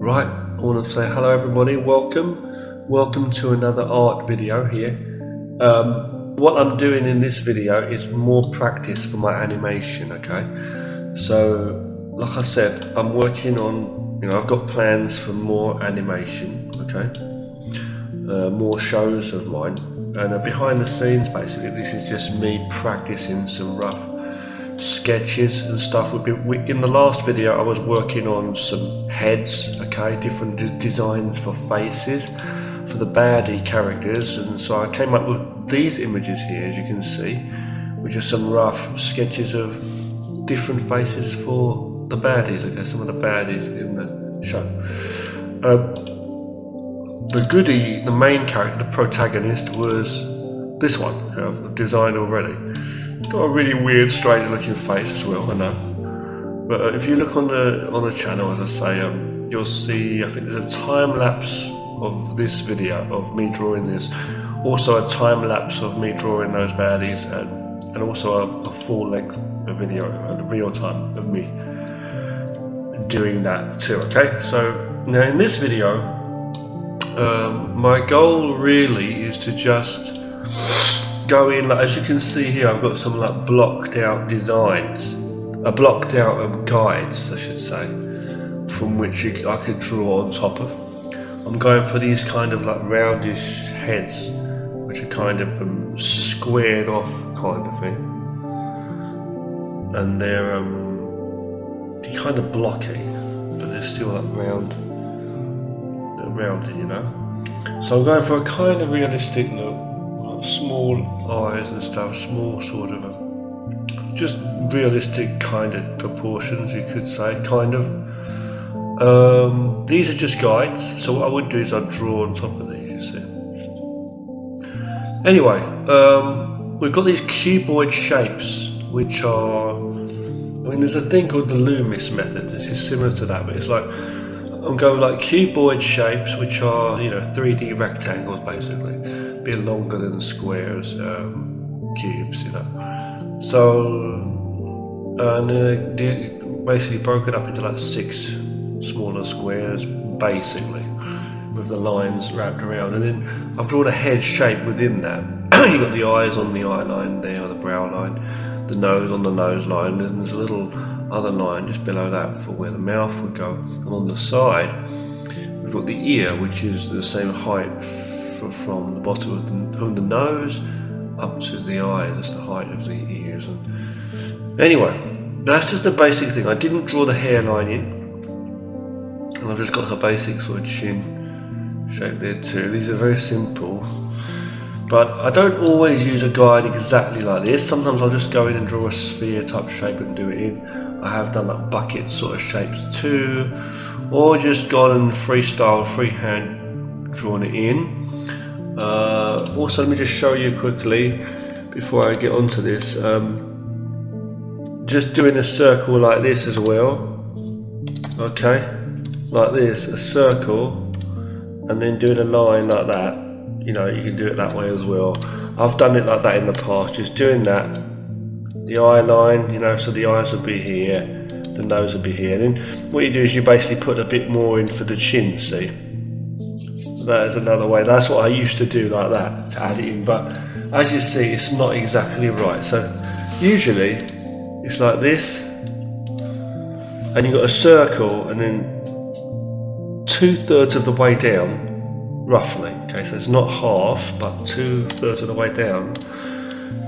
Right, I want to say hello everybody, welcome to another art video here. What I'm doing in this video is more practice for my animation, okay? So, like I said, I'm working on, I've got plans for more animation, okay? More shows of mine, and behind the scenes basically this is just me practicing some rough sketches and stuff. In the last video I was working on some heads, okay, different designs for faces for the baddie characters, and so I came up with these images here, as you can see, which are some rough sketches of different faces for the baddies, okay, some of the baddies in the show. The main character, the protagonist, was this one, I've designed already. Got a really weird, strange looking face as well, I know. But if you look on the channel, as I say, you'll see, I think there's a time lapse of this video of me drawing this. Also a time lapse of me drawing those baddies, and also a full length video, a real time of me doing that too, okay? So now in this video, my goal really is to just go in, like, as you can see here, I've got some like blocked out designs, blocked out guides, I should say, from which I could draw on top of. I'm going for these kind of like roundish heads, which are kind of squared off kind of thing, and they're kind of blocky, but they're still like rounded, you know. So I'm going for a kind of realistic look. Small eyes and stuff, small sort of just realistic kind of proportions, you could say, kind of. These are just guides, so what I would do is I'd draw on top of these, you see. Anyway, we've got these cuboid shapes, which are, there's a thing called the Loomis method. This is similar to that, but it's like, I'm going like cuboid shapes, which are, 3D rectangles basically, a bit longer than squares, cubes, So, and basically broken up into like 6 smaller squares, basically, with the lines wrapped around. And then I've drawn a head shape within that. You've got the eyes on the eye line there, the brow line, the nose on the nose line, and there's a little other line just below that for where the mouth would go. And on the side, we've got the ear, which is the same height from the bottom of the nose up to the eye. That's the height of the ears. And anyway, that's just the basic thing. I didn't draw the hairline in, and I've just got a basic sort of chin shape there too. These are very simple, but I don't always use a guide exactly like this. Sometimes I'll just go in and draw a sphere type shape and do it in. I have done like bucket sort of shapes too, or just gone and freehand drawn it in. Also, let me just show you quickly before I get onto this. Just doing a circle like this as well. Okay, like this, a circle, and then doing a line like that. You can do it that way as well. I've done it like that in the past, just doing that. The eye line, so the eyes will be here, the nose will be here. And then what you do is you basically put a bit more in for the chin, see? That is another way. That's what I used to do like that, to add it in. But as you see, it's not exactly right. So usually it's like this, and you've got a circle, and then 2/3 of the way down, roughly. Okay, so it's not half, but 2/3 of the way down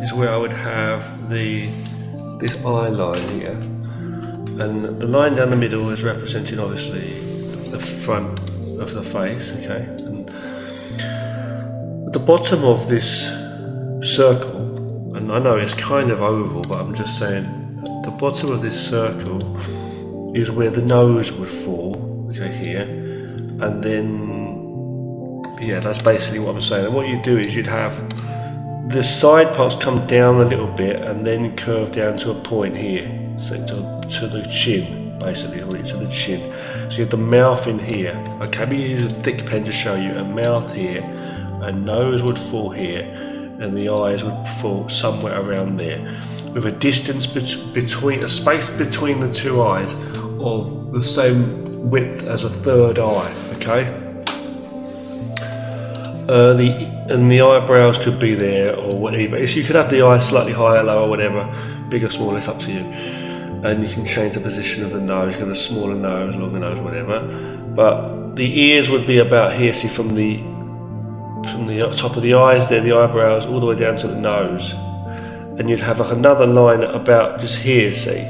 is where I would have this eye line here, and the line down the middle is representing obviously the front of the face, okay, and at the bottom of this circle, and I know it's kind of oval, but I'm just saying at the bottom of this circle is where the nose would fall, okay, here, and then that's basically what I'm saying. And what you do is you'd have the side parts come down a little bit and then curve down to a point here, so to the chin, basically, to the chin. So you have the mouth in here. Okay, we use a thick pen to show you. A mouth here, a nose would fall here, and the eyes would fall somewhere around there, with a space between the two eyes of the same width as a third eye, okay? And the eyebrows could be there or whatever. So you could have the eyes slightly higher, lower, whatever, big or small, it's up to you. And you can change the position of the nose, you got a smaller nose, longer nose, whatever. But the ears would be about here, see, from the top of the eyes there, the eyebrows, all the way down to the nose. And you'd have like another line about just here, see,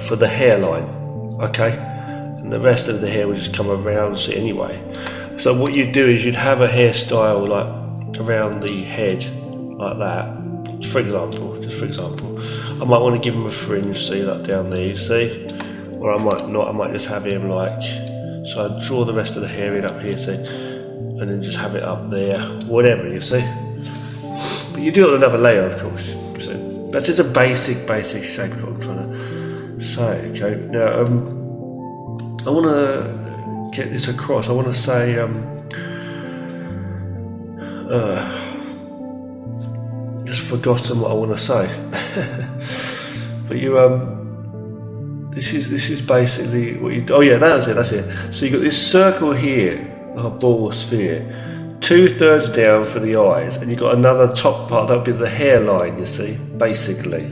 for the hairline, okay? And the rest of the hair would just come around, see, anyway. So what you'd do is you'd have a hairstyle like around the head, like that, for example. I might want to give him a fringe, see, like down there, you see? Or I might not, I might just have him like, so I'd draw the rest of the hair in up here, see? And then just have it up there, whatever, you see? But you do it on another layer, of course. So that's just a basic shape of what I'm trying to say, okay? Now, I want to get this across. I want to say, just forgotten what I want to say. But you, this is basically what you. Oh yeah, that's it. So you got this circle here, like a ball sphere, 2/3 down for the eyes, and you've got another top part that would be the hairline. You see, basically,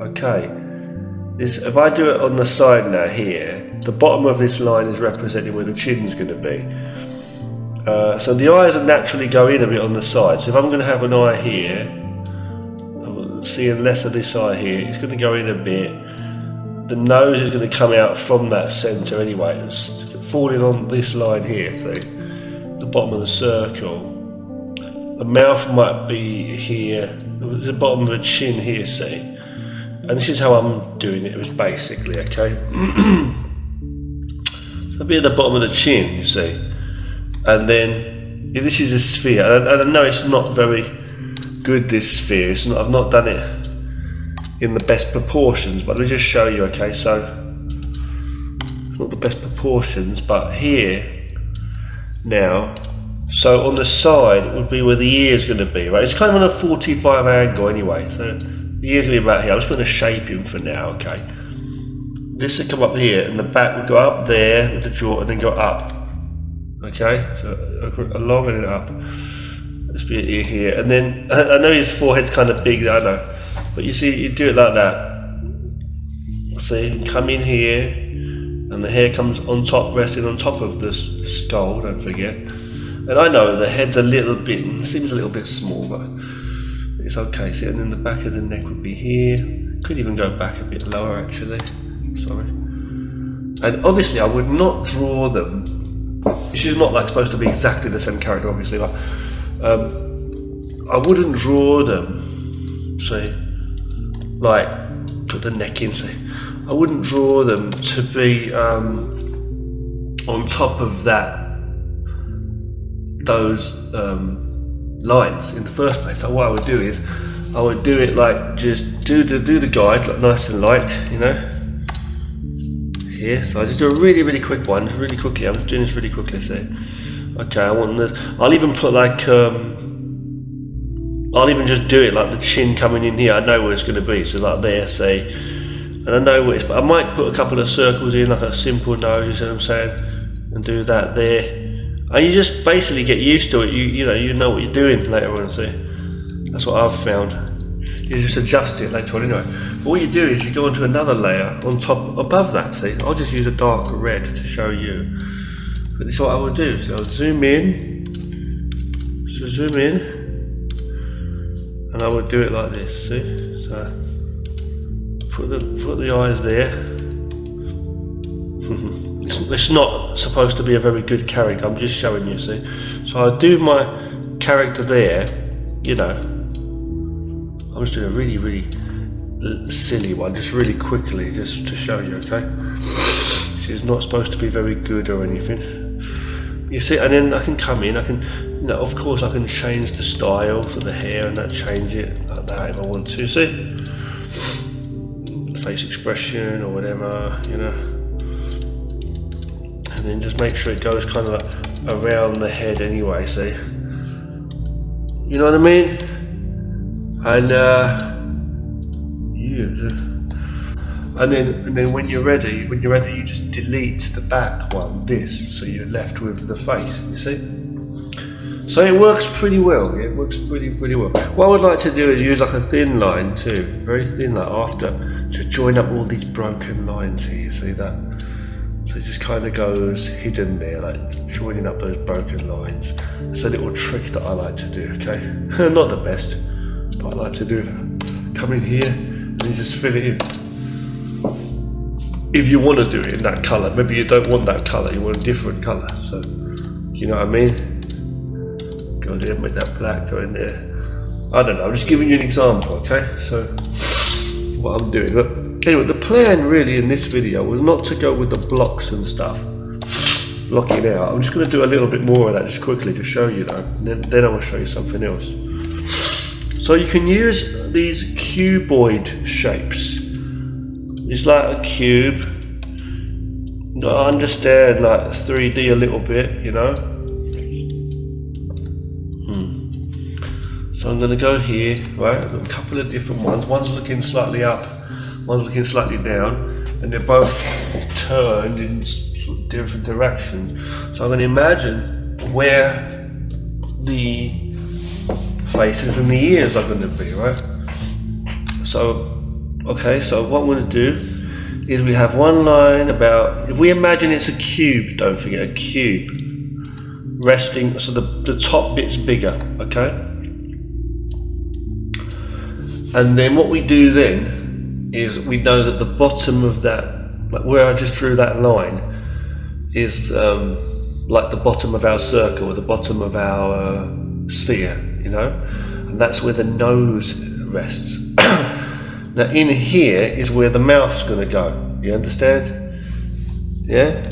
okay. If I do it on the side now here, the bottom of this line is representing where the chin's going to be. So the eyes will naturally go in a bit on the side. So if I'm going to have an eye here, seeing less of this eye here, it's going to go in a bit. The nose is going to come out from that centre anyway. It's falling on this line here, see? The bottom of the circle. The mouth might be here, the bottom of the chin here, see? And this is how I'm doing it, basically, okay? So it'll be at the bottom of the chin, you see. And then, if this is a sphere, and I know it's not very good, this sphere, I've not done it in the best proportions, but let me just show you, okay? So, it's not the best proportions, but here, now, so on the side, it would be where the ear's going to be, right? It's kind of on a 45 angle anyway, so the ear's going to be about here. I'm just going to shape him for now, okay? This would come up here, and the back would go up there with the jaw, and then go up, okay? So along and then up. Let's be ear here, and then I know his forehead's kind of big, I know, but you see, you do it like that. See, come in here, and the hair comes on top, resting on top of the skull. Don't forget. And I know the head's a little bit, seems a little bit small, but it's okay. See, and then the back of the neck would be here. Could even go back a bit lower, actually. Sorry. And obviously, I would not draw them. This is not like supposed to be exactly the same character, obviously, but I wouldn't draw them. See, like put the neck in. See, I wouldn't draw them to be on top of those lines in the first place. So what I would do is I would do it like just do the guide like nice and light, you know. Here, so I just do a really quick one, really quickly. I'm doing this really quickly. See, okay, I want this. I'll even put like I'll even just do it like the chin coming in here. I know where it's going to be, so like there, say, and I know where it's. But I might put a couple of circles in, like a simple nose. You see what I'm saying? And do that there. And you just basically get used to it. You know what you're doing later on. See, that's what I've found. You just adjust it later on anyway. But what you do is you go onto another layer on top, above that. See, I'll just use a dark red to show you. But this is what I would do. So I'll zoom in. So zoom in, and I would do it like this. See, so put the eyes there. It's not supposed to be a very good character. I'm just showing you. See, so I do my character there. You know. I'm just doing a really silly one, just really quickly, just to show you, okay? This is not supposed to be very good or anything. You see, and then I can come in, of course I can change the style for the hair and that, change it like that if I want to, see? Face expression or whatever, you know. And then just make sure it goes kind of like around the head anyway, see? You know what I mean? And And then when you're ready, you just delete the back one, this, so you're left with the face, you see? So it works pretty well, yeah, it works pretty well. What I would like to do is use like a thin line too, very thin, like after, to join up all these broken lines here, you see that? So it just kind of goes hidden there, like joining up those broken lines. It's a little trick that I like to do, okay? Not the best, but I like to do. Come in here and then just fill it in. If you want to do it in that colour, maybe you don't want that colour, you want a different colour. So, you know what I mean? Go there, make that black, go in there. I don't know, I'm just giving you an example, okay? So, what I'm doing. But anyway, the plan really in this video was not to go with the blocks and stuff, blocking out. I'm just going to do a little bit more of that just quickly to show you though, and then I will show you something else. So you can use these cuboid shapes. It's like a cube. I understand like 3D a little bit, you know. So I'm going to go here, right? I've got a couple of different ones. One's looking slightly up, one's looking slightly down, and they're both turned in different directions. So I'm going to imagine where the faces and the ears are going to be, right? So, okay, so what I'm going to do is we have one line about, if we imagine it's a cube, don't forget, a cube, resting, so the top bit's bigger, okay? And then what we do then is we know that the bottom of that, like where I just drew that line, is like the bottom of our circle, or the bottom of our sphere, you know? And that's where the nose rests. Now in here is where the mouth's going to go, you understand? Yeah?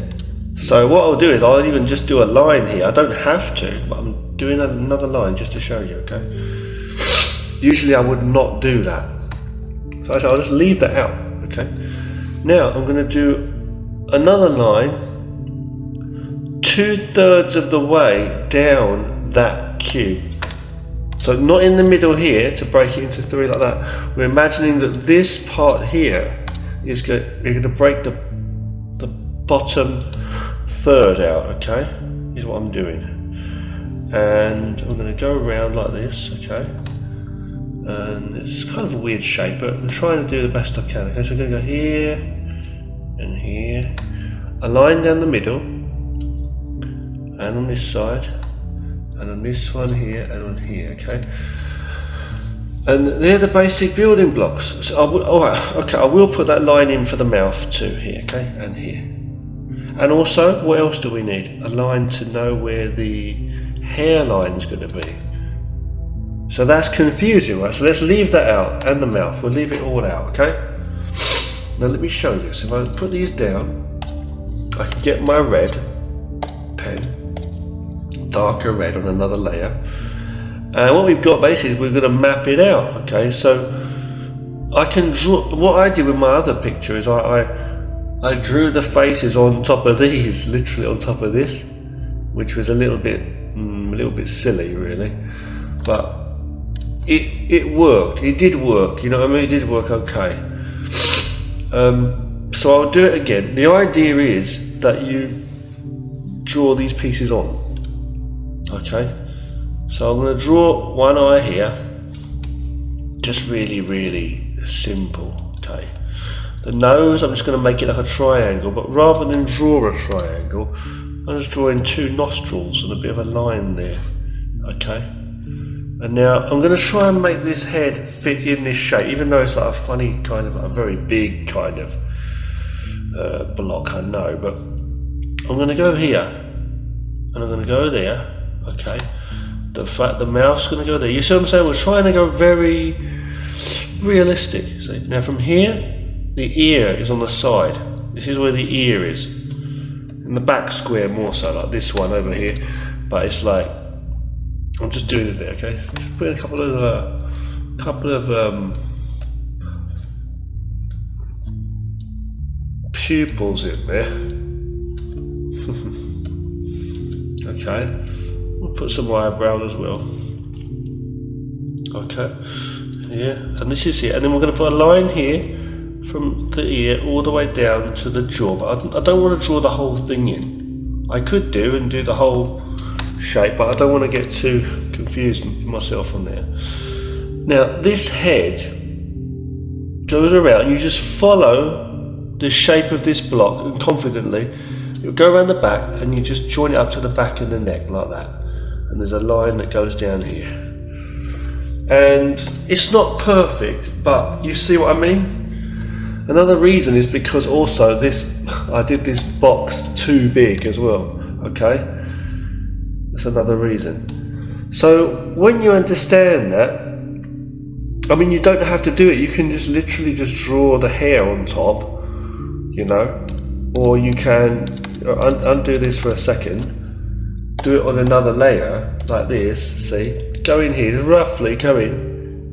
So what I'll do is I'll even just do a line here. I don't have to, but I'm doing another line just to show you, okay? Usually I would not do that. So I'll just leave that out, okay? Now I'm going to do another line 2/3 of the way down that cube. So not in the middle here to break it into 3 like that. We're imagining that this part here is we're going to break the bottom third out, okay? Is what I'm doing. And I'm going to go around like this, okay? And it's kind of a weird shape, but I'm trying to do the best I can. Okay, so I'm going to go here and here, a line down the middle, and on this side, and on this one here, and on here, okay? And they're the basic building blocks. So alright, okay, I will put that line in for the mouth too here, okay? And here. And also, what else do we need? A line to know where the hairline's going to be. So that's confusing, right? So let's leave that out, and the mouth. We'll leave it all out, okay? Now let me show you. So if I put these down, I can get my red pen, darker red on another layer. And what we've got basically is we're going to map it out, okay? So I can draw, what I did with my other picture is I drew the faces on top of these, literally on top of this, which was a little bit silly really, but it worked. It did work, you know what I mean? It did work okay. So I'll do it again. The idea is that you draw these pieces on, okay? So I'm going to draw one eye here, just really simple, okay? The nose, I'm just going to make it like a triangle, but rather than draw a triangle, I'm just drawing 2 nostrils and a bit of a line there, okay? And now I'm going to try and make this head fit in this shape, even though it's like a funny kind of, a very big kind of block, I know, but I'm going to go here, and I'm going to go there, okay? The mouth's going to go there. You see what I'm saying? We're trying to go very realistic. See? Now from here, the ear is on the side. This is where the ear is. In the back square more so, like this one over here. But it's like, I'm just doing it there, okay? Just putting a couple of pupils in there. Okay. We'll put some eyebrows as well. Okay, yeah, and this is here, and then we're going to put a line here from the ear all the way down to the jaw, but I don't want to draw the whole thing in. I could do the whole shape, but I don't want to get too confused myself on there. Now this head goes around, you just follow the shape of this block, and confidently you'll go around the back and you just join it up to the back of the neck like that, and there's a line that goes down here, and it's not perfect, but you see what I mean. Another reason is because also I did this box too big as well, okay? That's another reason. So when you understand that, I mean, you don't have to do it, you can just literally just draw the hair on top, you know, or you can undo this for a second, do it on another layer like this, see, go in here, just roughly go in,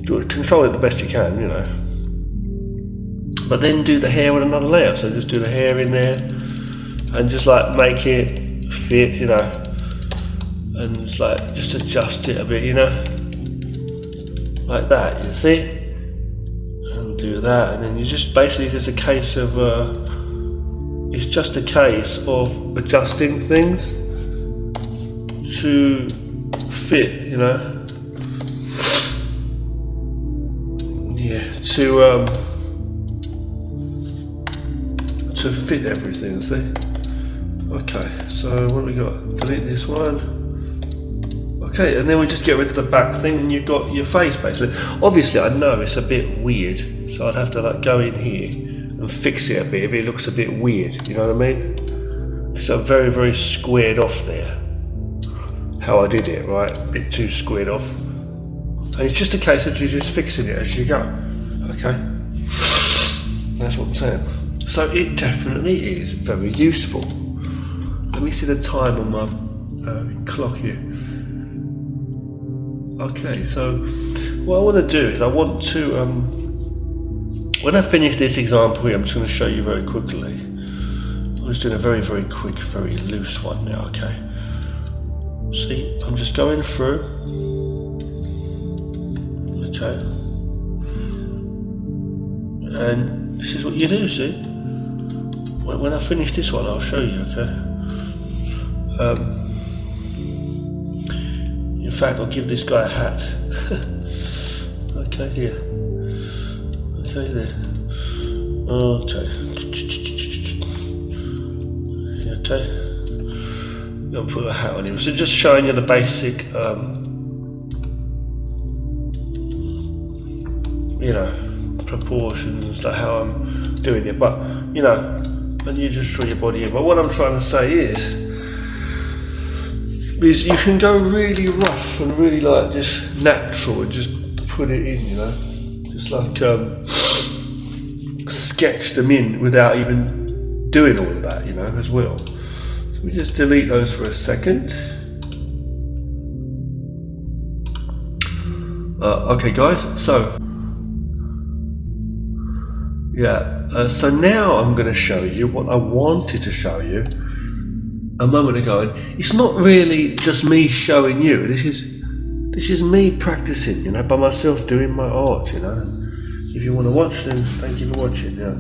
control it the best you can, you know, but then do the hair on another layer. So just do the hair in there and just like make it fit, you know, and just like just adjust it a bit, you know, like that, you see, and do that, and then you just basically, it's a case of it's just a case of adjusting things to fit, you know, yeah, to fit everything, see. Okay, so what have we got? Delete this one. Okay, and then we just get rid of the back thing and you've got your face basically. Obviously I know it's a bit weird, so I'd have to like go in here and fix it a bit if it looks a bit weird, you know what I mean? So very, very squared off there, how I did it, right? A bit too squared off. And it's just a case of you just fixing it as you go, okay? That's what I'm saying. So it definitely is very useful. Let me see the time on my clock here. Okay, so what I want to do is I want to, when I finish this example here, I'm just going to show you very quickly. I'm just doing a very, very quick, very loose one now, okay? See, I'm just going through, okay? And this is what you do, see? When I finish this one, I'll show you, okay? In fact, I'll give this guy a hat. Okay, here. Okay, there. Okay. Okay. I'm gonna put a hat on him. So just showing you the basic, you know, proportions, like how I'm doing it. But you know, and you just draw your body in. But what I'm trying to say is you can go really rough and really like just natural and just put it in, you know, just like sketch them in without even doing all of that, you know, as well. So we just delete those for a second. Okay guys, so yeah, so now I'm going to show you what I wanted to show you a moment ago, and it's not really just me showing you. This is me practicing, you know, by myself doing my art, you know. If you want to watch, then thank you for watching. Yeah,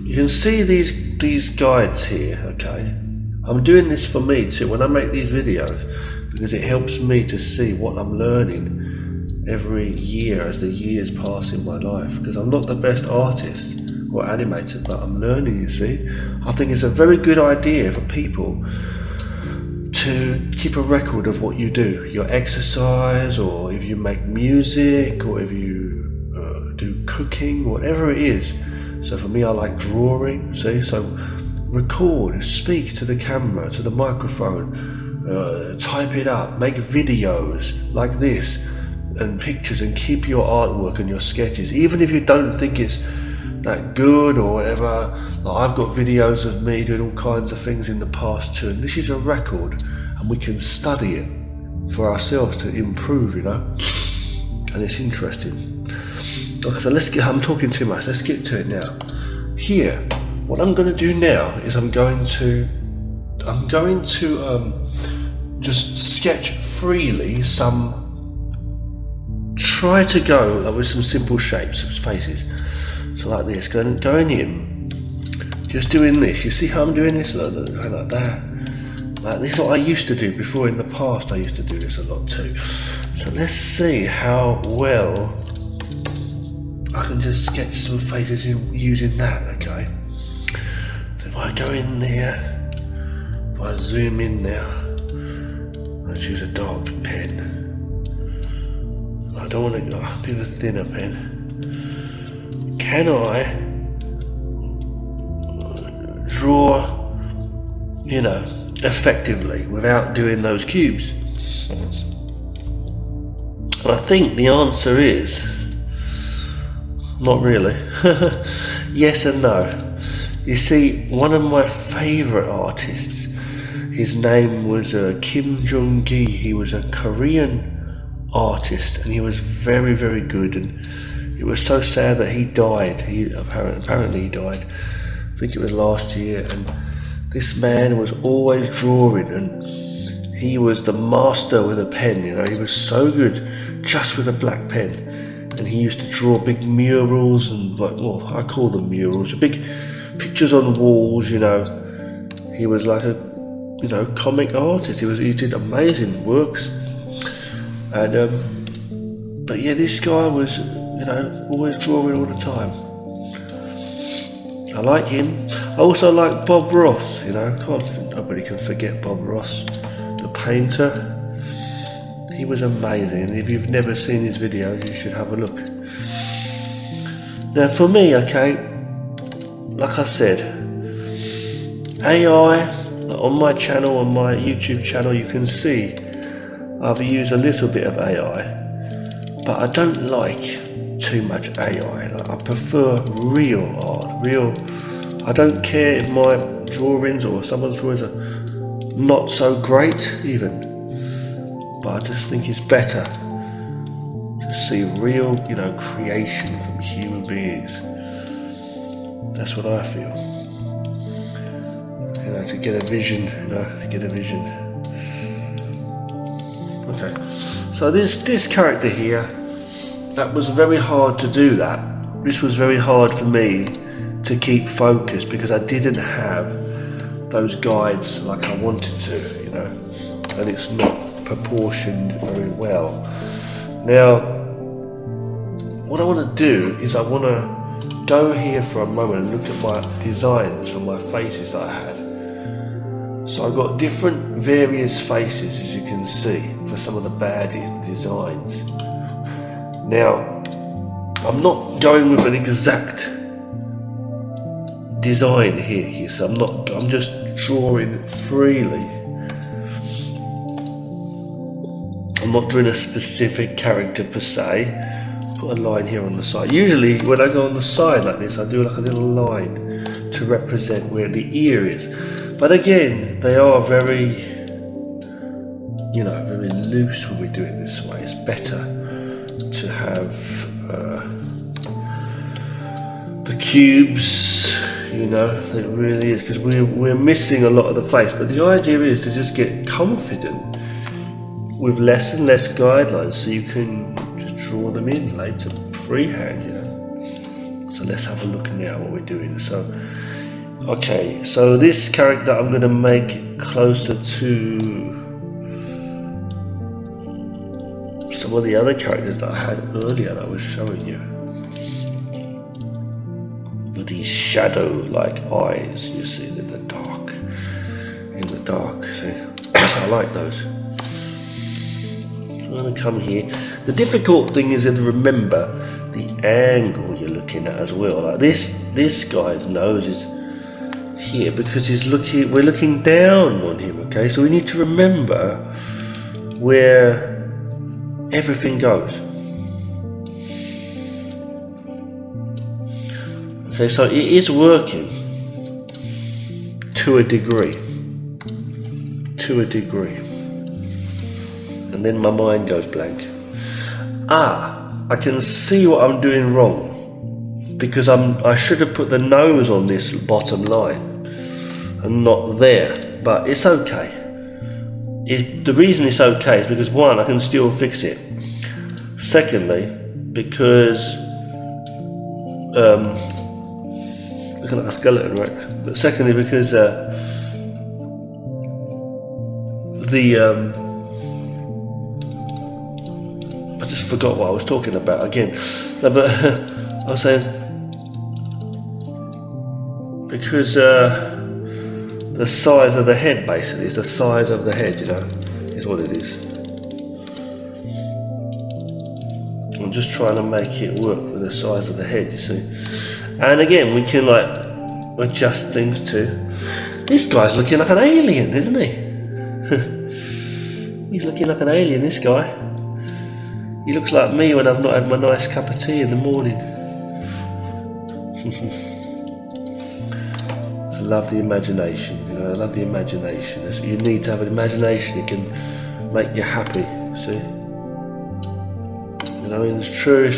you can see these guides here. Okay, I'm doing this for me too when I make these videos, because it helps me to see what I'm learning every year as the years pass in my life. Because I'm not the best artist or animator, but I'm learning, you see. I think it's a very good idea for people to keep a record of what you do, your exercise, or if you make music, or if you do cooking, whatever it is. So for me, I like drawing, see, so record, speak to the camera, to the microphone, type it up, make videos like this, and pictures, and keep your artwork and your sketches, even if you don't think it's that good or whatever. Like, I've got videos of me doing all kinds of things in the past too, and this is a record, and we can study it for ourselves to improve, you know, and it's interesting. Okay, so I'm talking too much, let's get to it now. Here, what I'm going to do now is I'm going to just sketch freely try to go with some simple shapes, faces. So like this, going in, just doing this. You see how I'm doing this? Like that. Like this is what I used to do before. In the past I used to do this a lot too. So let's see how well I can just sketch some faces using that, okay? So if I go in there, if I zoom in now, I choose a dark pen. I don't want to go a bit of a thinner pen. Can I draw, you know, effectively without doing those cubes? And I think the answer is not really. Yes and no. You see, one of my favourite artists, his name was Kim Jung-gi. He was a Korean artist and he was very, very good, and it was so sad that he died. Apparently he died. I think it was last year, and this man was always drawing, and he was the master with a pen, you know. He was so good just with a black pen, and he used to draw big murals and, well, I call them murals, big pictures on walls, you know. He was like a, you know, comic artist. He did amazing works, and but yeah, this guy was, you know, always drawing all the time. I like him. I also like Bob Ross, you know. Nobody can forget Bob Ross, the painter. He was amazing, and if you've never seen his videos, you should have a look. Now for me, okay, like I said, AI, on my channel, on my YouTube channel, you can see I've used a little bit of AI, but I don't like too much AI. Like, I prefer real art, I don't care if my drawings or someone's drawings are not so great even, but I just think it's better to see real, you know, creation from human beings. That's what I feel. You know, to get a vision, you know, to get a vision. Okay, so this character here, that was very hard to do that. This was very hard for me to keep focus because I didn't have those guides like I wanted to, you know, and it's not proportioned very well. Now, what I want to do is I want to go here for a moment and look at my designs from my faces that I had. So I've got different various faces, as you can see, for some of the baddies, the designs. Now, I'm not going with an exact design here, so I'm just drawing freely. I'm not doing a specific character per se. Put a line here on the side. Usually when I go on the side like this, I do like a little line to represent where the ear is. But again, they are very, you know, very loose when we do it this way. It's better to have the cubes, you know, it really is, because we're missing a lot of the face. But the idea is to just get confident with less and less guidelines, so you can just draw them in later freehand, you know. So let's have a look now what we're doing. So, okay, so this character I'm going to make closer to some of the other characters that I had earlier that I was showing you. With these shadow-like eyes, you see, in the dark. See? I like those. I'm going to come here. The difficult thing is to remember the angle you're looking at as well. Like this guy's nose is here because we're looking down on him, okay? So we need to remember where everything goes. Okay, so it is working to a degree. And then my mind goes blank. I can see what I'm doing wrong, because I should have put the nose on this bottom line and not there, but it's okay. The reason it's okay is because, one, I can still fix it. Secondly, because looking like a skeleton, right? But secondly, because I just forgot what I was talking about again. No, but I was saying because the size of the head, basically, it's the size of the head, you know, is what it is. I'm just trying to make it work with the size of the head, you see. And again, we can like adjust things too. This guy's looking like an alien, isn't he? He's looking like an alien, this guy. He looks like me when I've not had my nice cup of tea in the morning. I love the imagination, you know, I love the imagination. You need to have an imagination that can make you happy, see? You know, it's true,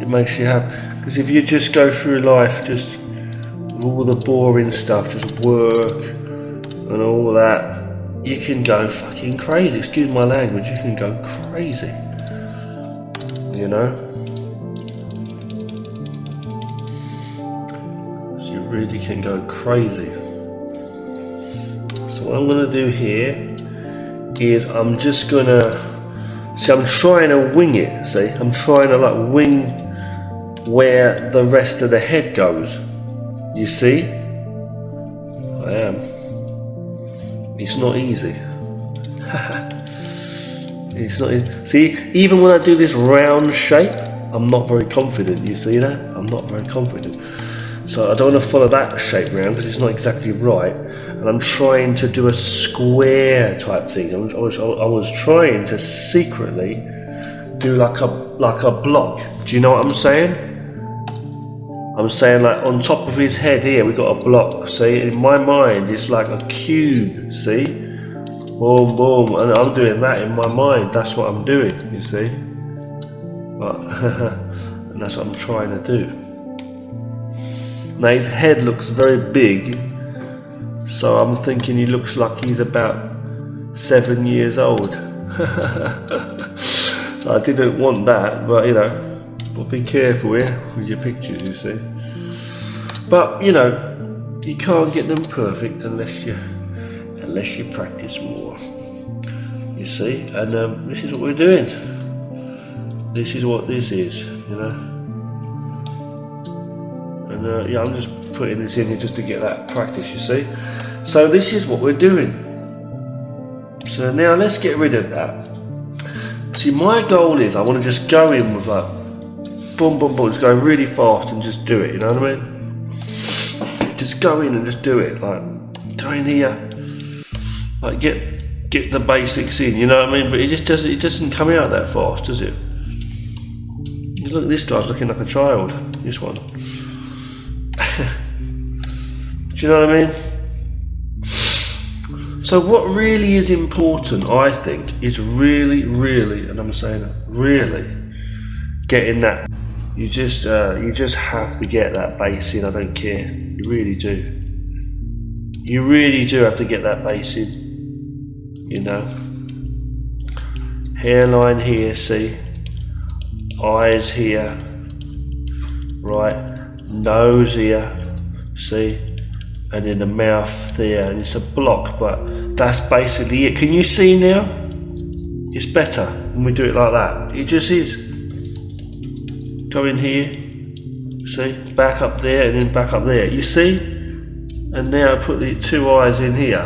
it makes you happy. Because if you just go through life just with all the boring stuff, just work and all that, you can go fucking crazy. Excuse my language, you can go crazy. You know? You really can go crazy. So what I'm gonna do here is I'm just gonna see, I'm trying to wing it, see? I'm trying to like wing where the rest of the head goes. You see? I am. It's not easy. It's not easy. See, even when I do this round shape, I'm not very confident, you see that? I'm not very confident. So I don't want to follow that shape round because it's not exactly right. And I'm trying to do a square type thing. I was trying to secretly do like a block. Do you know what I'm saying? I'm saying like on top of his head here, we've got a block. See, in my mind, it's like a cube, see? Boom, boom, and I'm doing that in my mind. That's what I'm doing, you see? But, and that's what I'm trying to do. Now his head looks very big, so I'm thinking he looks like he's about 7 years old. So I didn't want that, but you know, but be careful here with your pictures, you see. But you know, you can't get them perfect unless you practice more. You see, and this is what we're doing. This is what this is, you know. And yeah, I'm just putting this in here just to get that practice, you see. So this is what we're doing. So now let's get rid of that. See, my goal is I want to just go in with like boom, boom, boom, just go really fast and just do it, you know what I mean? Just go in and just do it, like go in here, like get the basics in, you know what I mean? But it doesn't come out that fast, does it? Look, this guy's looking like a child, this one. Do you know what I mean? So what really is important, I think, is really, and I'm saying really, getting that. You just have to get that bass in. I don't care. You really do. You really do have to get that bass in. You know. Hairline here, see. Eyes here. Right. Nose here. See. And then the mouth there. And it's a block, but that's basically it. Can you see now? It's better when we do it like that. It just is. Go in here, see, back up there and then back up there, you see? And now I put the two eyes in here.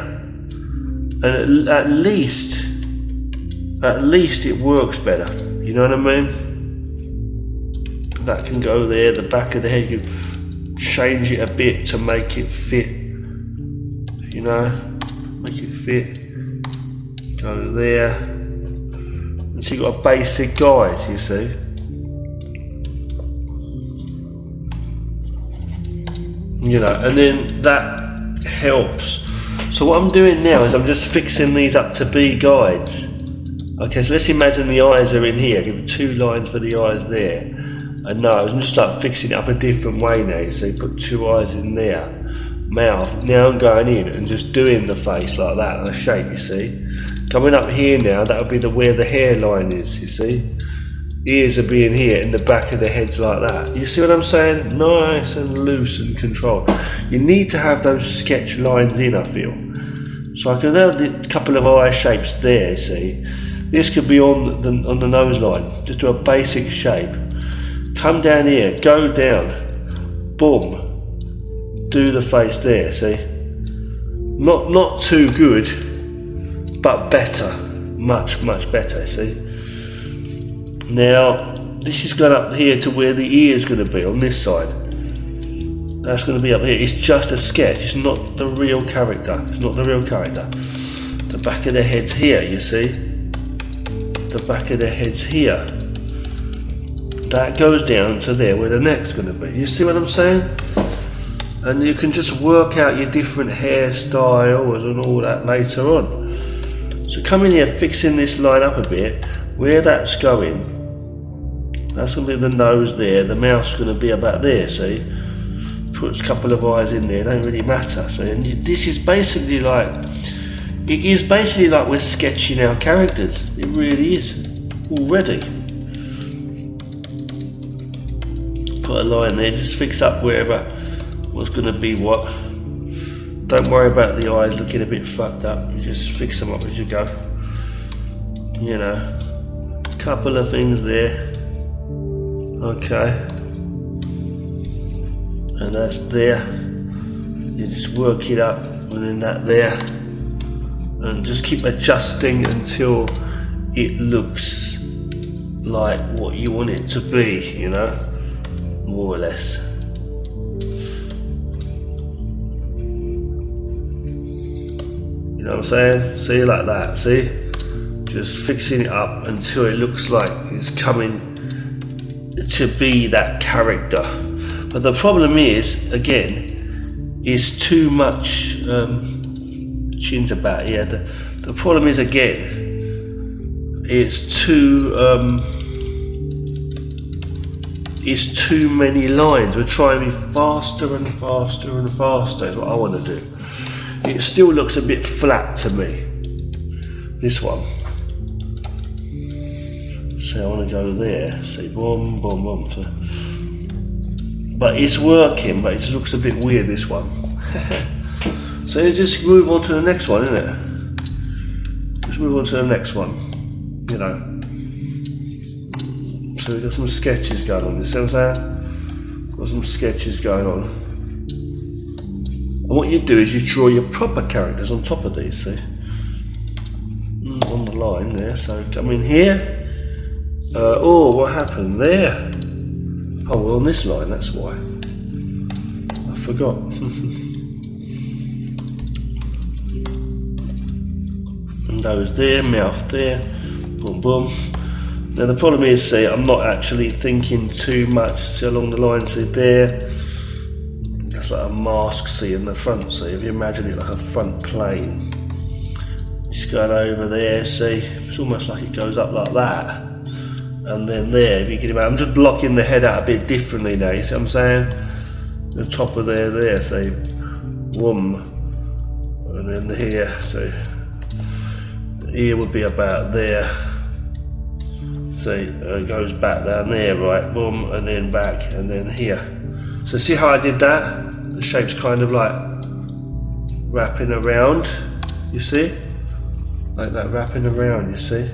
And at least it works better, you know what I mean? That can go there, the back of the head, you change it a bit to make it fit, you know, make it fit, go there. And so you've got a basic guide, you see? You know, and then that helps. So what I'm doing now is I'm just fixing these up to be guides. Okay, so let's imagine the eyes are in here. Give 2 lines for the eyes there. And now I'm just like fixing it up a different way now. So you put 2 eyes in there. Mouth. Now I'm going in and just doing the face like that, the shape, you see. Coming up here now, that'll be where the hairline is, you see. ears are being here in the back of their heads like that. You see what I'm saying? Nice and loose and controlled. You need to have those sketch lines in, I feel. So I can have a couple of eye shapes there, see? This could be on the nose line. Just do a basic shape. Come down here, go down, boom. Do the face there, see? Not too good, but better. Much better, see? Now, this is going up here to where the ear is going to be, on this side. That's going to be up here. It's just a sketch, it's not the real character. It's not the real character. The back of their head's here, you see? The back of their head's here. That goes down to there where the neck's going to be. You see what I'm saying? And you can just work out your different hairstyles and all that later on. So come in here, fixing this line up a bit, where that's going, that's going to be the nose there, the mouth's going to be about there, see? Put a couple of eyes in there, don't really matter, see? And this is basically like, it is basically like we're sketching our characters, it really is, already. Put a line there, just fix up wherever what's going to be what. Don't worry about the eyes looking a bit fucked up, you just fix them up as you go. You know, couple of things there. Okay. And that's there. You just work it up and then that there. And just keep adjusting until it looks like what you want it to be, you know, more or less. You know what I'm saying? See, like that, see? Just fixing it up until it looks like it's coming to be that character. But the problem is, again, is too much chin's about, yeah. The problem is, again, it's too many lines. We're trying to be faster and faster and faster is what I want to do. It still looks a bit flat to me, this one. So I want to go there, see, boom, boom, boom. But it's working, but it just looks a bit weird, this one. So you just move on to the next one, innit? Just move on to the next one, you know. So we've got some sketches going on, you see what I'm saying? Got some sketches going on. And what you do is you draw your proper characters on top of these, see? On the line there, so come in here. Oh, what happened there? Oh, we're on this line, that's why. I forgot. Nose there, mouth there, boom, boom. Now the problem is, see, I'm not actually thinking too much, see, along the line, see, there. That's like a mask, see, in the front, see, if you imagine it like a front plane. It's going over there, see, it's almost like it goes up like that. And then there, if you can imagine, I'm just blocking the head out a bit differently now, you see what I'm saying? The top of there, see, boom. And then here, see, here would be about there. See, it goes back down there, right, boom, and then back, and then here. So see how I did that? The shape's kind of like wrapping around, you see? Like that, wrapping around, you see?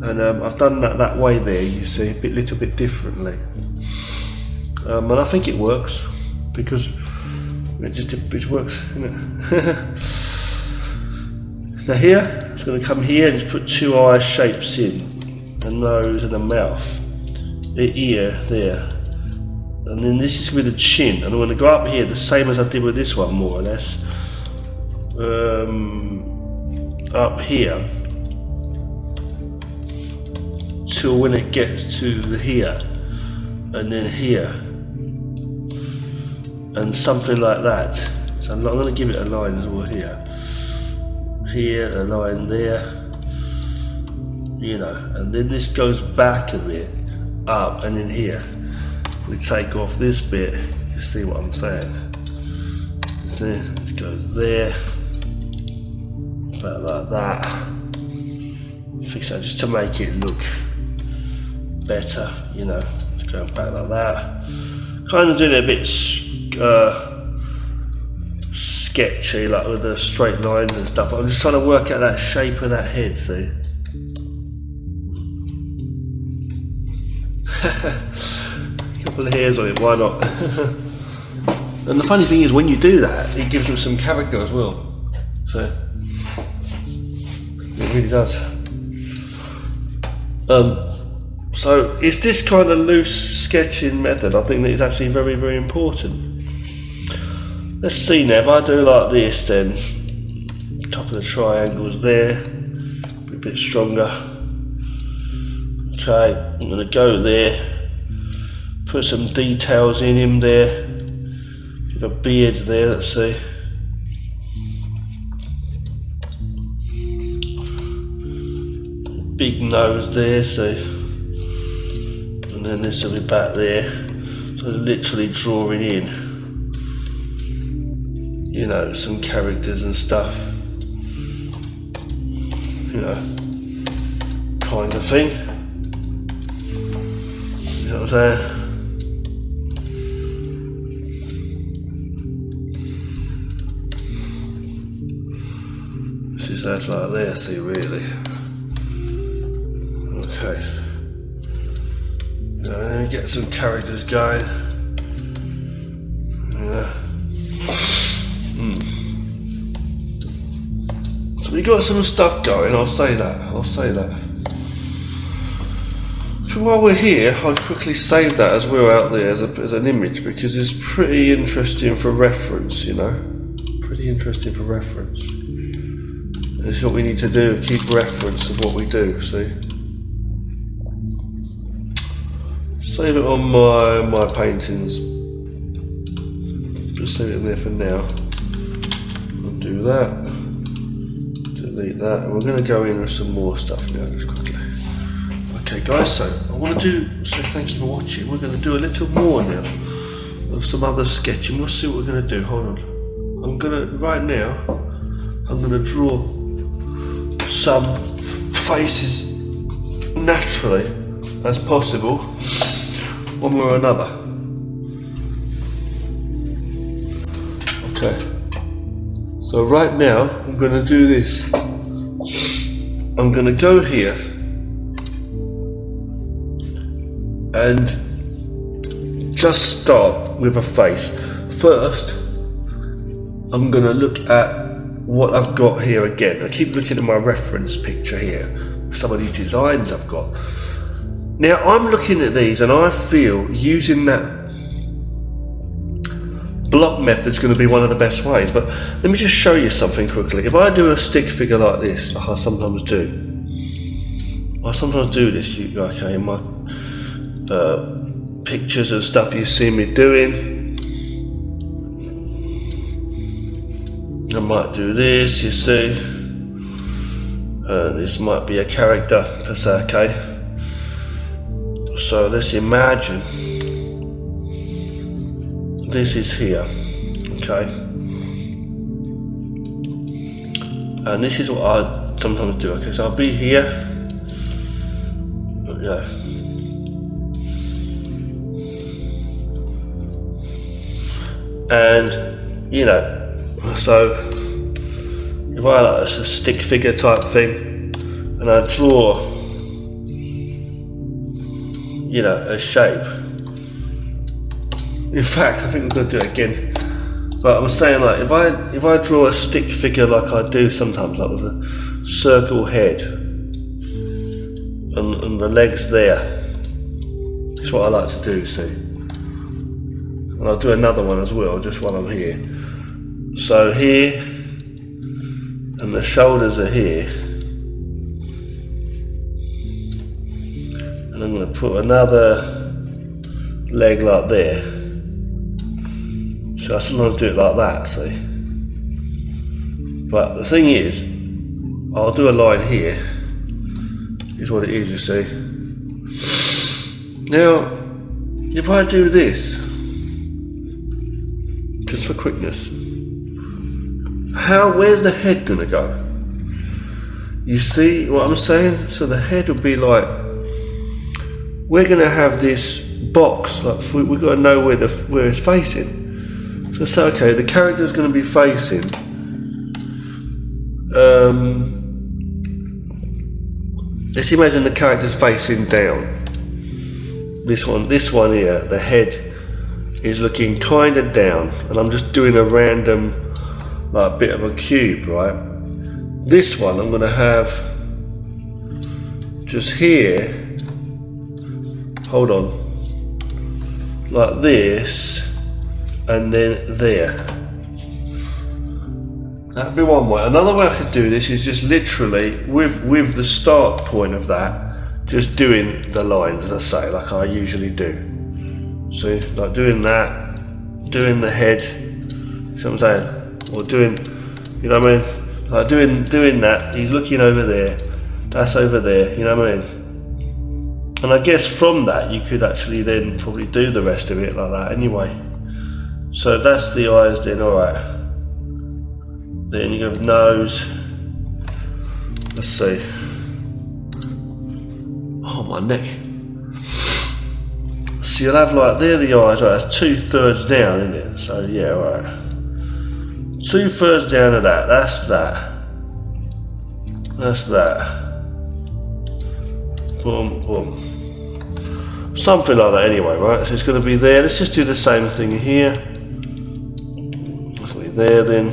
And I've done that way there, you see, a little bit differently. And I think it works, because it works, isn't it? Now here, it's going to come here and just put two eye shapes in, a nose and a mouth, the ear there. And then this is with the chin, and I'm going to go up here the same as I did with this one, more or less. Up here, till when it gets to here, and then here, and something like that. So I'm going to give it a line as well here. Here, a line there, you know, and then this goes back a bit, up, and then here. We take off this bit, you see what I'm saying? See, it goes there, about like that. Fix that just to make it look better, you know, go back like that. Kind of doing it a bit sketchy, like with the straight lines and stuff. I'm just trying to work out that shape of that head, see? A couple of hairs on it, why not? And the funny thing is, when you do that, it gives them some character as well. So, it really does. So it's this kind of loose sketching method, I think, that is actually very, very important. Let's see now, if I do like this, then top of the triangle's there, be a bit stronger. Okay, I'm going to go there, put some details in him there, give a beard there, let's see. Big nose there, see. And then this will be back there. So literally drawing in, you know, some characters and stuff. You know, kind of thing. You know what I'm saying? This is that's like there, see, really. Okay. Let me get some characters going. Yeah. So we got some stuff going, I'll say that. So while we're here, I'll quickly save that as well out there as an image, because it's pretty interesting for reference, you know. Pretty interesting for reference. And this is what we need to do, keep reference of what we do, see. Save it on my paintings. Just save it in there for now. I'll do that. Delete that. And we're going to go in with some more stuff now, just quickly. Okay, guys. So I want to say thank you for watching. We're going to do a little more now of some other sketching. We'll see what we're going to do. Hold on. Right now. I'm going to draw some faces naturally as possible, one way or another. Okay, so right now I'm going to do this. I'm going to go here and just start with a face. First, I'm going to look at what I've got here again. I keep looking at my reference picture here, some of these designs I've got. Now I'm looking at these and I feel using that block method is going to be one of the best ways. But let me just show you something quickly. If I do a stick figure like this, like I sometimes do this, okay, in my pictures and stuff you see me doing. I might do this, you see. This might be a character, that's okay. So let's imagine this is here, okay? And this is what I sometimes do, okay? So I'll be here, yeah. And, you know, so if I like a stick figure type thing and I draw, you know, a shape. In fact, I think we're going to do it again. But I'm saying, like, if I draw a stick figure like I do sometimes, like with a circle head and the legs there, that's what I like to do, see. And I'll do another one as well, just while I'm here. So here, and the shoulders are here. And I'm going to put another leg like there. So I sometimes do it like that, see. But the thing is, I'll do a line here. Here's what it is, you see. Now, if I do this, just for quickness, where's the head going to go? You see what I'm saying? So the head would be like we're going to have this box, like we've got to know where it's facing. So say, okay, the character's going to be facing let's imagine the character's facing down. This one here, the head is looking kind of down, and I'm just doing a random like bit of a cube, right? This one I'm going to have just here, hold on, like this, and then there. That'd be one way. Another way I could do this is just literally with the start point of that, just doing the lines, as I say, like I usually do. See, like doing that, doing the head, see what I'm saying? Or doing, you know what I mean? Like doing that, he's looking over there, that's over there, you know what I mean? And I guess from that you could actually then probably do the rest of it like that anyway. So that's the eyes then, alright. Then you have nose. Let's see. Oh, my neck. So you'll have like, there the eyes, right, that's 2/3 down, isn't it? So yeah, right. 2/3 down of that, that's that. That's that. Boom, boom. Something like that anyway, right? So it's going to be there. Let's just do the same thing here. That's be there then.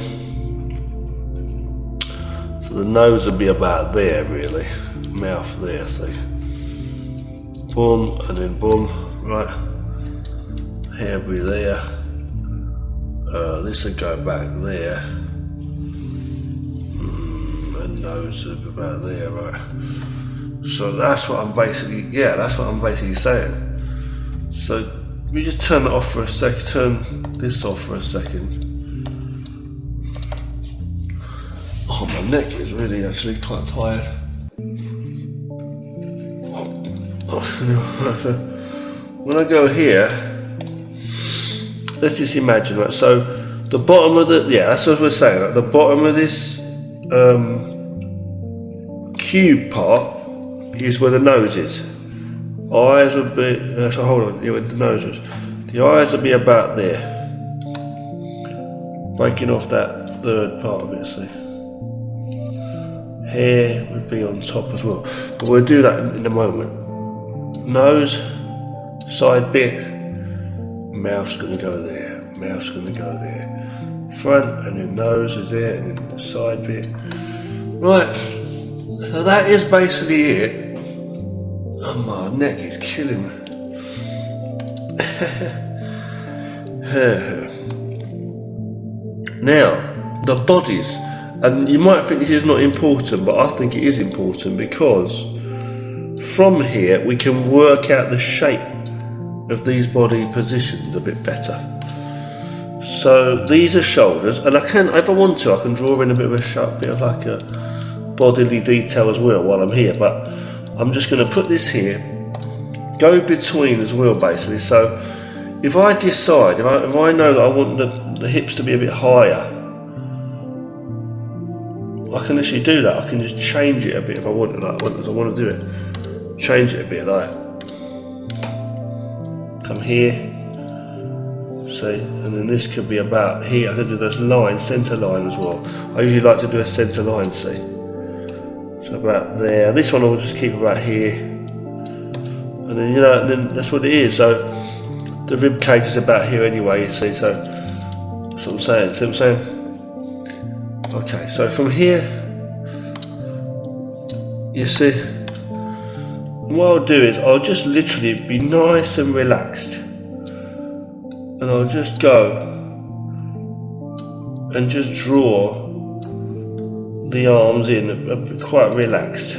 So the nose would be about there, really. Mouth there, see. Boom, and then boom, right. Hair will be there. This will go back there. And nose will be about there, right. So that's what I'm basically, that's what I'm basically saying. So we just turn it off for a second, turn this off for a second. Oh, my neck is really actually quite tired. When I go here, let's just imagine, right? So the bottom of the, that's what we're saying, right? The bottom of this cube part is where the nose is. Eyes would be, so hold on, where the nose is. The eyes would be about there. Breaking off that third part of it, see. Hair would be on top as well. But we'll do that in a moment. Nose, side bit, mouth's gonna go there, mouth's gonna go there. Front, and then nose is there, and then the side bit. Right, so that is basically it. Oh, my neck is killing me. Now, the bodies, and you might think this is not important, but I think it is important because from here we can work out the shape of these body positions a bit better. So these are shoulders, and I can, if I want to, I can draw in a bit of a sharp bit of like a bodily detail as well while I'm here, but I'm just going to put this here, go between as well basically. So if I decide, if I know that I want the hips to be a bit higher, I can actually do that. I can just change it a bit if I want it, like as I want to do it. Change it a bit like, come here, see, and then this could be about here. I could do this line, centre line as well. I usually like to do a centre line, see. So about there. This one I'll just keep about here, and then and then that's what it is. So the rib cage is about here anyway. You see, so that's what I'm saying. See what I'm saying? Okay, so from here, you see, what I'll do is I'll just literally be nice and relaxed, and I'll just go and just draw the arms in, quite relaxed.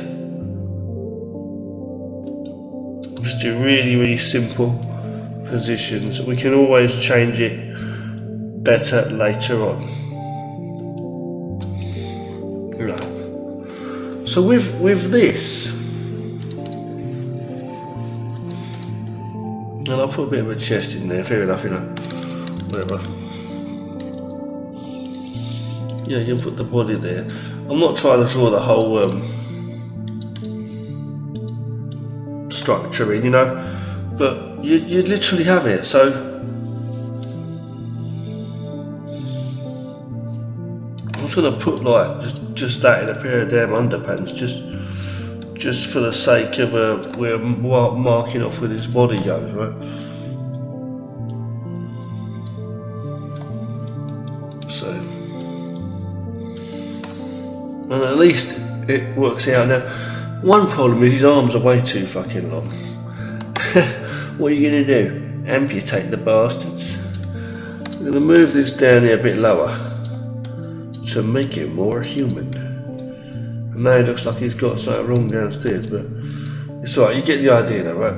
Just do really simple positions. We can always change it better later on. Right. So with this, and I'll put a bit of a chest in there, fair enough, whatever. Yeah, you can put the body there. I'm not trying to draw the whole structure in, you know, but you literally have it. So I'm just gonna put like just that in a pair of damn underpants, just for the sake of we're marking off where his body goes, right? So, and at least it works out. Now, one problem is his arms are way too fucking long. What are you gonna do? Amputate the bastards? I'm gonna move this down here a bit lower to make it more human. And now it looks like he's got something wrong downstairs, but it's alright, you get the idea though, right?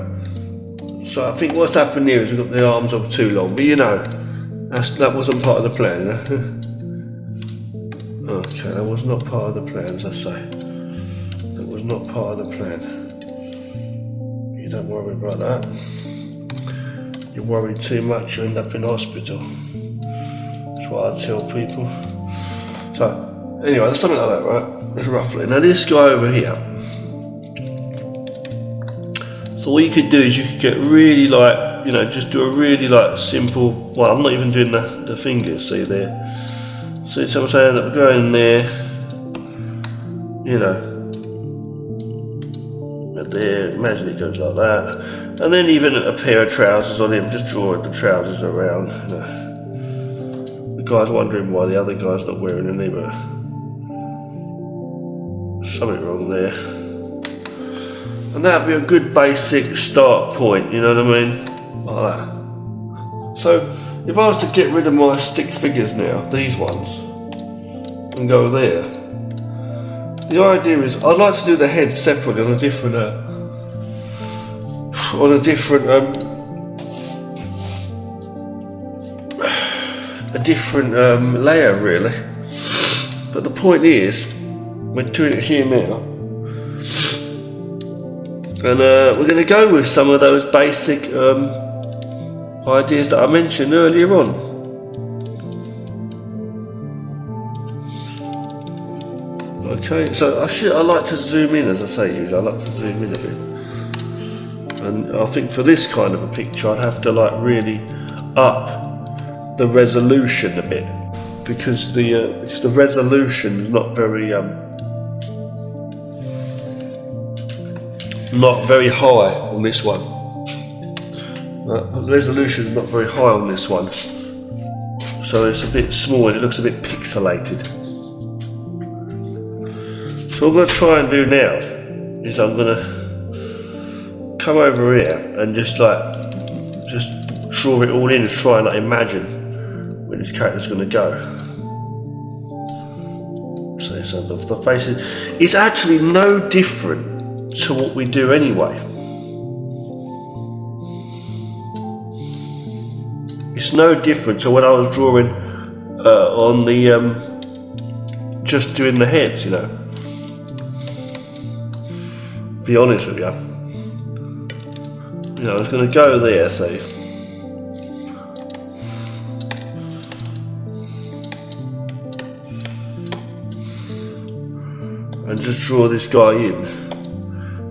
So I think what's happened here is we've got the arms up too long, but you know, that wasn't part of the plan, you know? Okay, that was not part of the plan, as I say. That was not part of the plan. You don't worry about that. You worry too much, you end up in hospital. That's what I tell people. So, anyway, there's something like that, right? That's roughly. Now this guy over here. So what you could do is you could get really like, you know, just do a really like simple, well, I'm not even doing the fingers, see there. See what I'm saying? I'm going there, you know, there, imagine it goes like that. And then even a pair of trousers on him, just drawing the trousers around, you know. The guy's wondering why the other guy's not wearing any, but something wrong there. And that'd be a good basic start point, you know what I mean? Like that. So, if I was to get rid of my stick figures now, these ones, and go there, the idea is I'd like to do the head separately on a different, layer really. But the point is, we're doing it here now, and we're going to go with some of those basic ideas that I mentioned earlier on. Okay, so I like to zoom in, as I say usually, I like to zoom in a bit. And I think for this kind of a picture I'd have to like really up the resolution a bit, because the resolution is not very high on this one. The resolution is not very high on this one, so it's a bit small and it looks a bit pixelated. So what I'm going to try and do now is I'm going to come over here and just draw it all in and try and like imagine where this character's going to go. So the face is actually no different to what we do anyway. It's no different to when I was drawing on the just doing the heads, you know. Be honest with you, I was going to go there, say, and just draw this guy in.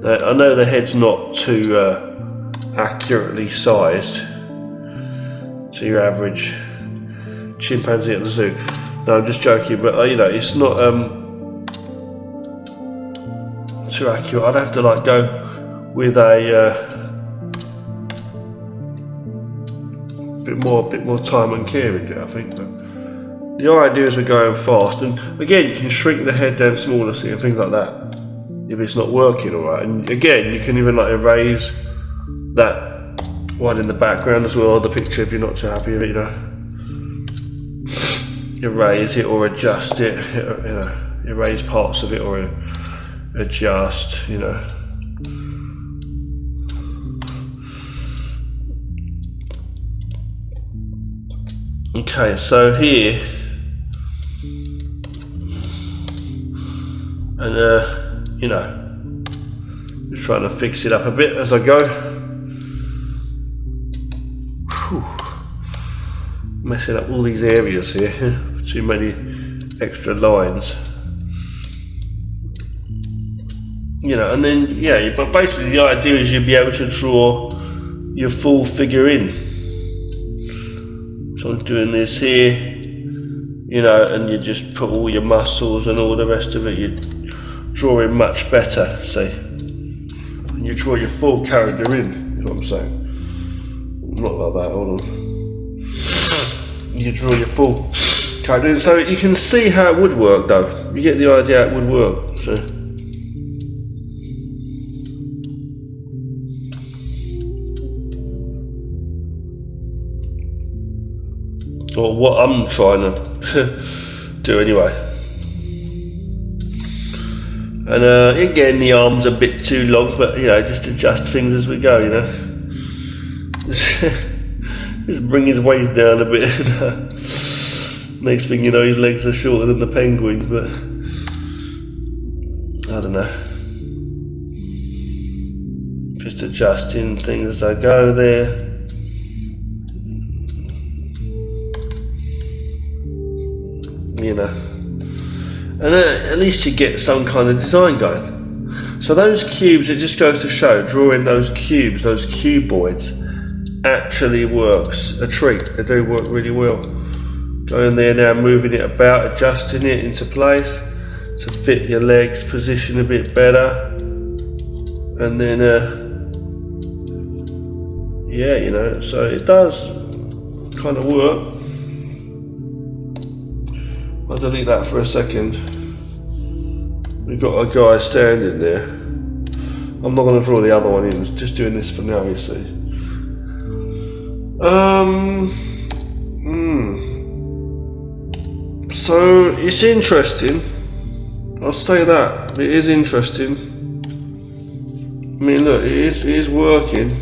Now, I know the head's not too accurately sized to your average chimpanzee at the zoo. No, I'm just joking, but you know, it's not too accurate. I'd have to like go with a bit more time and care into it, I think. But the idea is we're going fast, and again, you can shrink the head down smaller, see, and things like that if it's not working alright. And again, you can even like erase that one in the background as well, the picture, if you're not too happy with it, you know. Erase it or adjust it, you know, erase parts of it or adjust, you know. Okay, so here, and you know, just trying to fix it up a bit as I go. Whew. Messing up all these areas here, too many extra lines. you know, and then yeah, but basically the idea is you'll be able to draw your full figure in. So I'm doing this here, you know, and you just put all your muscles and all the rest of it, you're drawing much better, see? And you draw your full character in, is what I'm saying. Not like that, hold on. You draw your full character in, so you can see how it would work though. You get the idea how it would work, so. Or what I'm trying to do anyway. And again, the arm's a bit too long, but you know, just adjust things as we go, you know. Just bring his waist down a bit. Next thing you know, his legs are shorter than the penguins, but I don't know. Just adjusting things as I go there. You know, and at least you get some kind of design going. So those cubes, it just goes to show, drawing those cubes, those cuboids, actually works a treat. They do work really well. Going there now, moving it about, adjusting it into place to fit your legs, position a bit better, and then yeah, you know, so it does kind of work. I'll delete that for a second. We've got a guy standing there. I'm not going to draw the other one in, just doing this for now, you see. So it's interesting. I'll say that. It is interesting. I mean, look, it is working.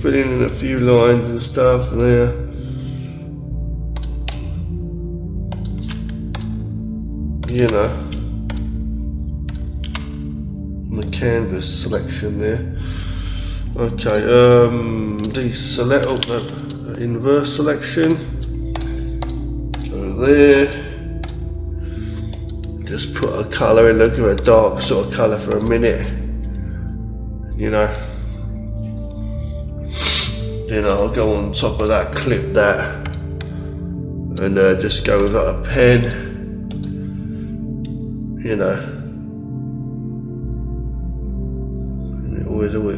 Filling in a few lines and stuff there. You know, the canvas selection there. Okay, deselect, oh no, inverse selection. Go there. Just put a colour in, look at a dark sort of colour for a minute. You know. Then I'll go on top of that, clip that, and just go with a pen. You know,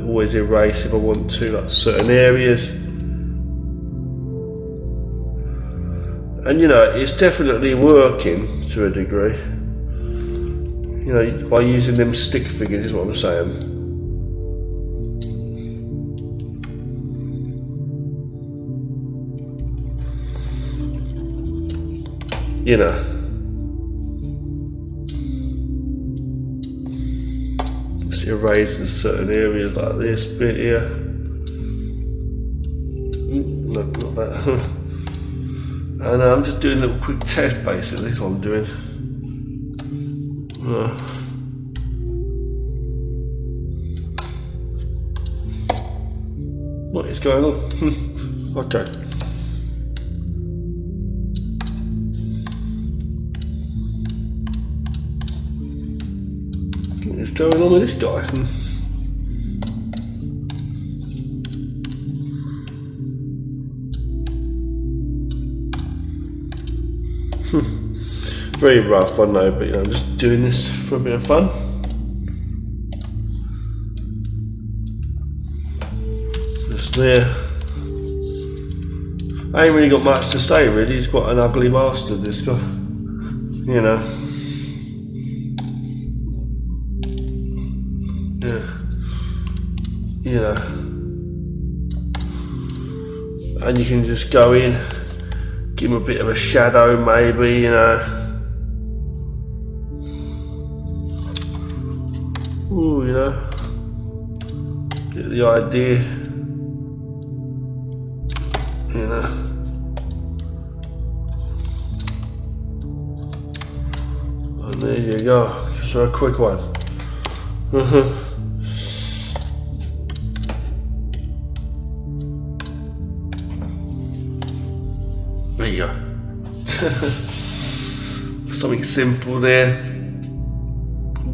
always erase if I want to, like certain areas. And you know, it's definitely working to a degree. You know, by using them stick figures is what I'm saying. You know. Erasing certain areas like this bit here. No, not that. And I'm just doing a little quick test basically, that's what I'm doing. What is going on? Okay. What's going on with this guy? Very rough, I know, but you know, I'm just doing this for a bit of fun. Just there. I ain't really got much to say really, he's quite an ugly bastard, this guy. You know. Yeah. You know. And you can just go in, give him a bit of a shadow maybe, you know. Ooh, you know. Get the idea. You know. And there you go. Just a quick one. There you go. Something simple there.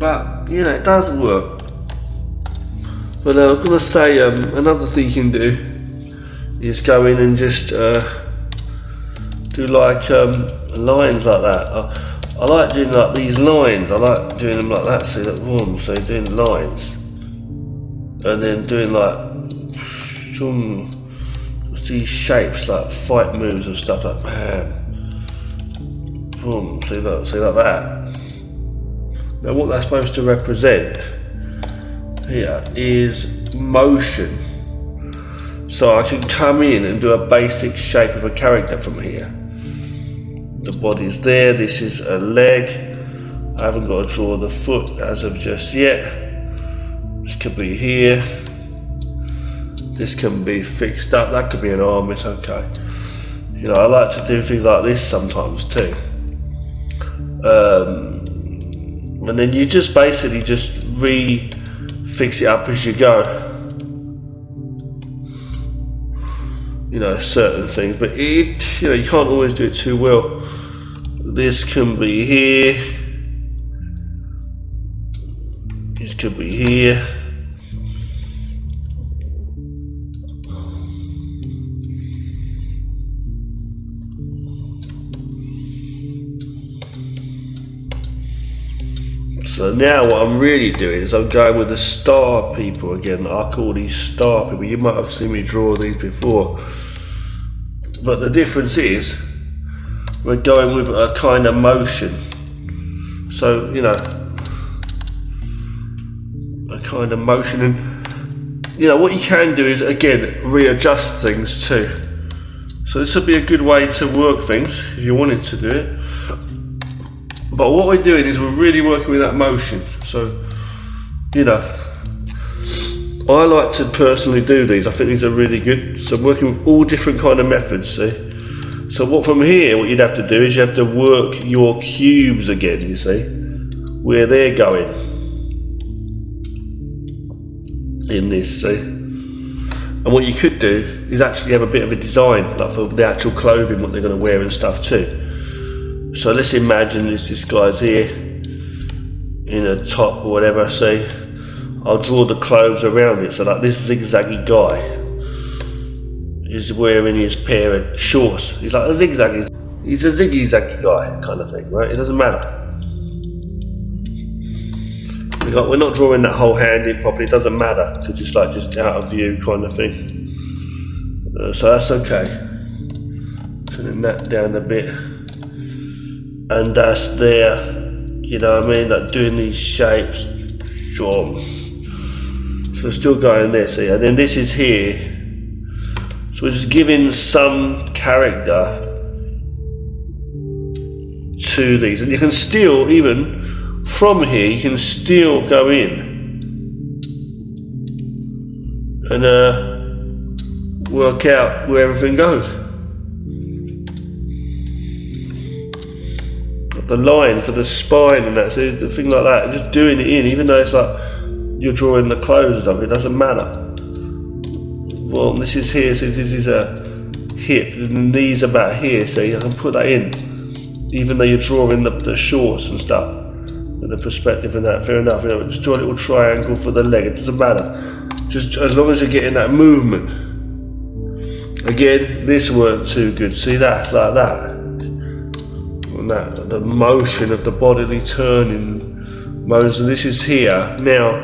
but you know, it does work. But I'm going to say another thing you can do is go in and just do like lines like that. I like doing like these lines. I like doing them like that. See that one? So doing lines, and then doing like just these shapes like fight moves and stuff like bam, boom. See that? See like that. Now what that's supposed to represent here is motion. So I can come in and do a basic shape of a character from here. The body's there, this is a leg. I haven't got to draw the foot as of just yet. This could be here. This can be fixed up, that could be an arm, it's okay. You know, I like to do things like this sometimes too. And then you just basically just fix it up as you go. You know, certain things, but you know, you can't always do it too well. This can be here. This could be here. So now what I'm really doing is I'm going with the star people again. I call these star people. You might have seen me draw these before. But the difference is we're going with a kind of motion. So, you know, a kind of motion. And, you know, what you can do is, again, readjust things too. So this would be a good way to work things if you wanted to do it. But what we're doing is we're really working with that motion. So, you know, I like to personally do these. I think these are really good. So I'm working with all different kind of methods, see? So from here, what you'd have to do is you have to work your cubes again, you see? Where they're going. In this, see? And what you could do is actually have a bit of a design, like for the actual clothing, what they're going to wear and stuff too. So let's imagine this guy's here in a top or whatever, see? I'll draw the clothes around it. So like this zigzaggy guy is wearing his pair of shorts. He's like a zigzaggy, he's a ziggy-zaggy guy kind of thing, right? It doesn't matter. We're not drawing that whole hand in properly, it doesn't matter, because it's like just out of view kind of thing. So that's okay. Turning that down a bit. And that's there, you know what I mean, like doing these shapes. So still going there, see, and then this is here. So we're just giving some character to these. And you can still, even from here, you can still go in and work out where everything goes. The line for the spine and that, so the thing like that, just doing it in, even though it's like you're drawing the clothes up, it doesn't matter. Well, this is here, so this is a hip, and the knees about here, so you can put that in, even though you're drawing the shorts and stuff, and the perspective and that, fair enough, you know, just draw a little triangle for the leg, it doesn't matter. Just as long as you're getting that movement. Again, this weren't too good, see that, like that. That the motion of the bodily turning motion. This is here now.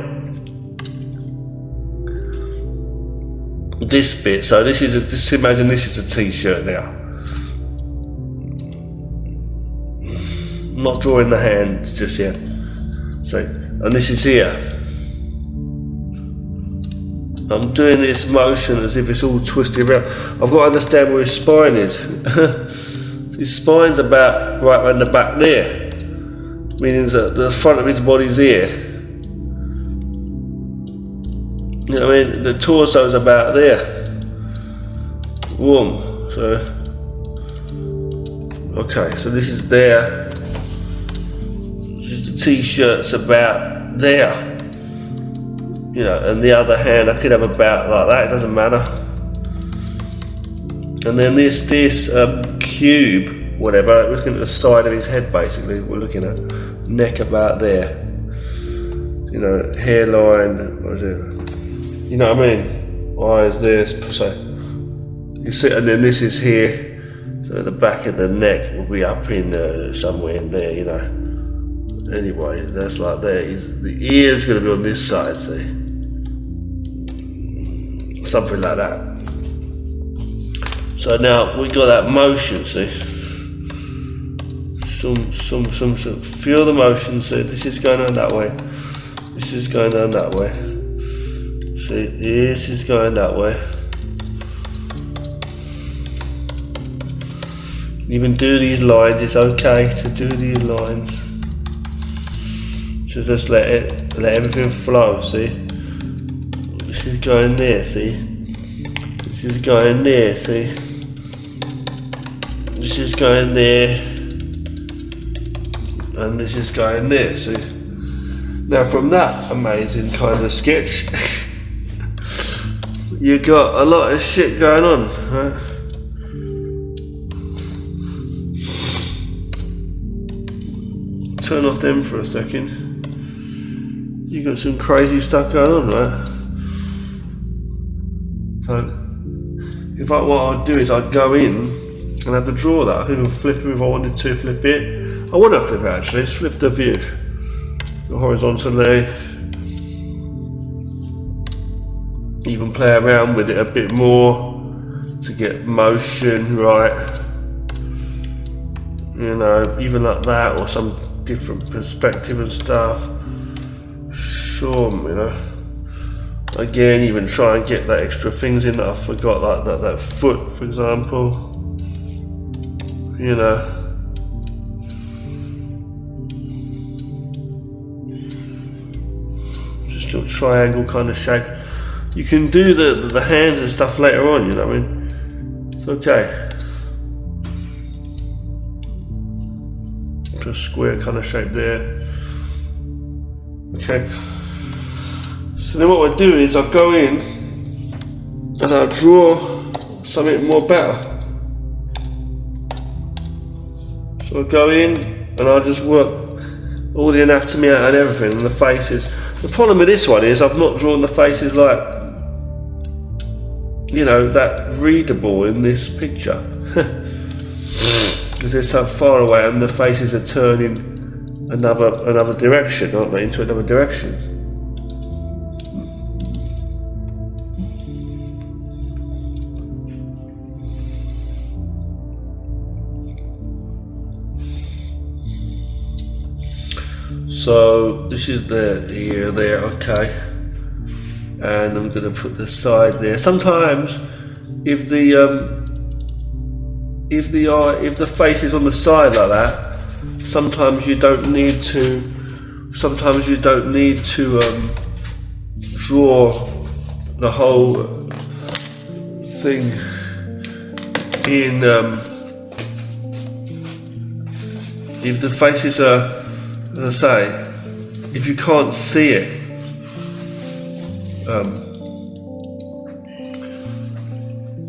This bit. So this is just imagine this is a t-shirt now. I'm not drawing the hands just yet. So, and this is here. I'm doing this motion as if it's all twisted around. I've got to understand where his spine is. His spine's about right around the back there, meaning that the front of his body's here. You know what I mean? The torso's about there. Boom. So, okay, so this is there. The t-shirt's about there. You know, and the other hand I could have about like that, it doesn't matter. And then this cube, whatever, looking at the side of his head basically, we're looking at neck about there. you know, hairline, what is it? You know what I mean? Eyes there, so you see, and then this is here. So the back of the neck will be up in somewhere in there, you know. Anyway, that's like there. The ear's going to be on this side, see? Something like that. So now we got that motion, see? Some. Feel the motion, see? This is going on that way. This is going on that way. See, this is going that way. Even do these lines, it's okay to do these lines. So just let everything flow, see? This is going there, see? This is going there, see? This is going there. And this is going there, see? Now from that amazing kind of sketch, you got a lot of shit going on, right? Turn off them for a second. You got some crazy stuff going on, right? So, what I'd do is I'd go in and have to draw that. I could even flip it if I wanted to flip it. I want to flip it actually. Let's flip the view horizontally. Even play around with it a bit more to get motion right. You know, even like that, or some different perspective and stuff. Sure, you know. Again, even try and get that extra things in that I forgot, like that foot, for example. You know. Just a triangle kind of shape. You can do the hands and stuff later on, you know what I mean? It's okay. A square kind of shape there. Okay. So then what I do is I go in and I draw something more better. So I go in and I just work all the anatomy out and everything and the faces. The problem with this one is I've not drawn the faces like, you know, that readable in this picture. Because they're so far away and the faces are turning another direction, aren't they? Into another direction. So this is the ear there, okay. And I'm going to put the side there. Sometimes if the face is on the side like that, sometimes you don't need to draw the whole thing in. If the faces are, as I say, if you can't see it,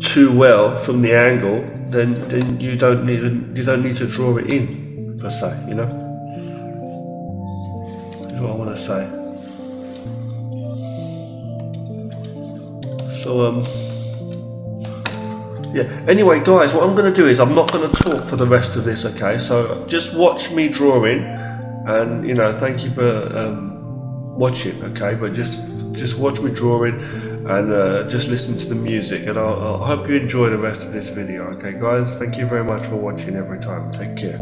too well from the angle, then you don't need to draw it in per se, you know. That's what I want to say. So yeah. Anyway, guys, what I'm going to do is I'm not going to talk for the rest of this. Okay, so just watch me drawing, and you know, thank you for watching. Okay, but just watch me drawing. And just listen to the music, and I hope you enjoy the rest of this video. Okay guys, thank you very much for watching every time. Take care.